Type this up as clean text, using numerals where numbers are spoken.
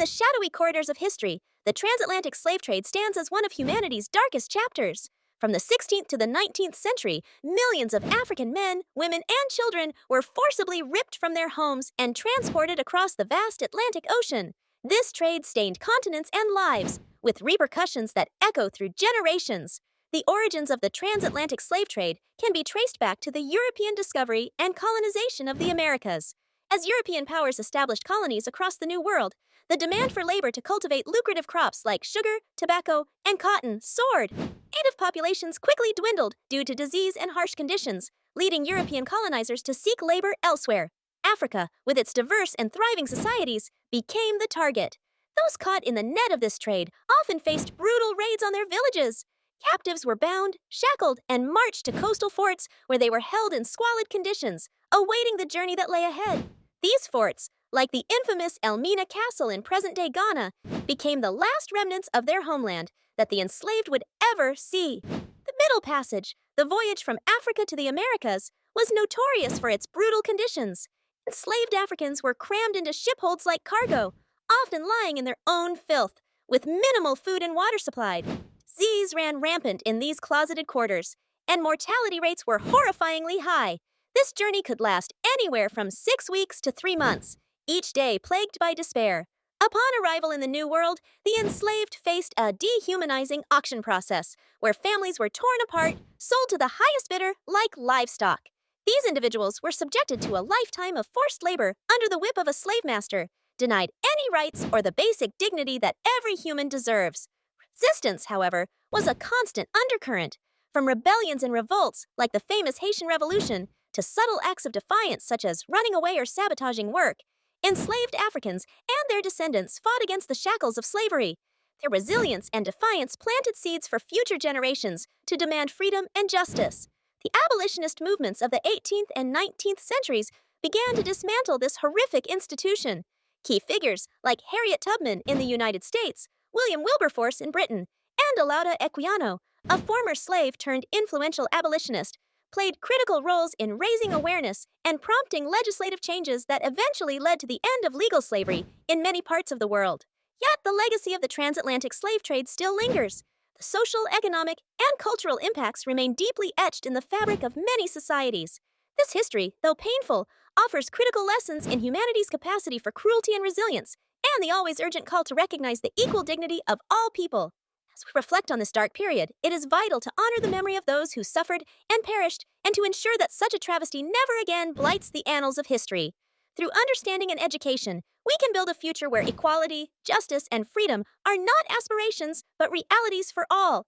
the shadowy corridors of history, the transatlantic slave trade stands as one of humanity's darkest chapters. From the 16th to the 19th century, millions of African men, women, and children were forcibly ripped from their homes and transported across the vast Atlantic Ocean. This trade stained continents and lives, with repercussions that echo through generations. The origins of the transatlantic slave trade can be traced back to the European discovery and colonization of the Americas. As European powers established colonies across the New World, the demand for labor to cultivate lucrative crops like sugar, tobacco, and cotton soared. Native populations quickly dwindled due to disease and harsh conditions, leading European colonizers to seek labor elsewhere. Africa, with its diverse and thriving societies, became the target. Those caught in the net of this trade often faced brutal raids on their villages. Captives were bound, shackled, and marched to coastal forts where they were held in squalid conditions, awaiting the journey that lay ahead. These forts, like the infamous Elmina Castle in present-day Ghana, became the last remnants of their homeland that the enslaved would ever see. The Middle Passage, the voyage from Africa to the Americas, was notorious for its brutal conditions. Enslaved Africans were crammed into shipholds like cargo, often lying in their own filth, with minimal food and water supplied. Disease ran rampant in these closeted quarters, and mortality rates were horrifyingly high. This journey could last anywhere from 6 weeks to 3 months, each day plagued by despair. Upon arrival in the New World, the enslaved faced a dehumanizing auction process, where families were torn apart, sold to the highest bidder like livestock. These individuals were subjected to a lifetime of forced labor under the whip of a slave master, denied any rights or the basic dignity that every human deserves. Resistance, however, was a constant undercurrent. From rebellions and revolts, like the famous Haitian Revolution, to subtle acts of defiance such as running away or sabotaging work, enslaved Africans and their descendants fought against the shackles of slavery. Their resilience and defiance planted seeds for future generations to demand freedom and justice. The abolitionist movements of the 18th and 19th centuries began to dismantle this horrific institution. Key figures like Harriet Tubman in the United States, William Wilberforce in Britain, and Olaudah Equiano, a former slave turned influential abolitionist, played critical roles in raising awareness and prompting legislative changes that eventually led to the end of legal slavery in many parts of the world. Yet the legacy of the transatlantic slave trade still lingers. The social, economic, and cultural impacts remain deeply etched in the fabric of many societies. This history, though painful, offers critical lessons in humanity's capacity for cruelty and resilience, and the always urgent call to recognize the equal dignity of all people. As we reflect on this dark period, it is vital to honor the memory of those who suffered and perished, and to ensure that such a travesty never again blights the annals of history. Through understanding and education, we can build a future where equality, justice, and freedom are not aspirations, but realities for all.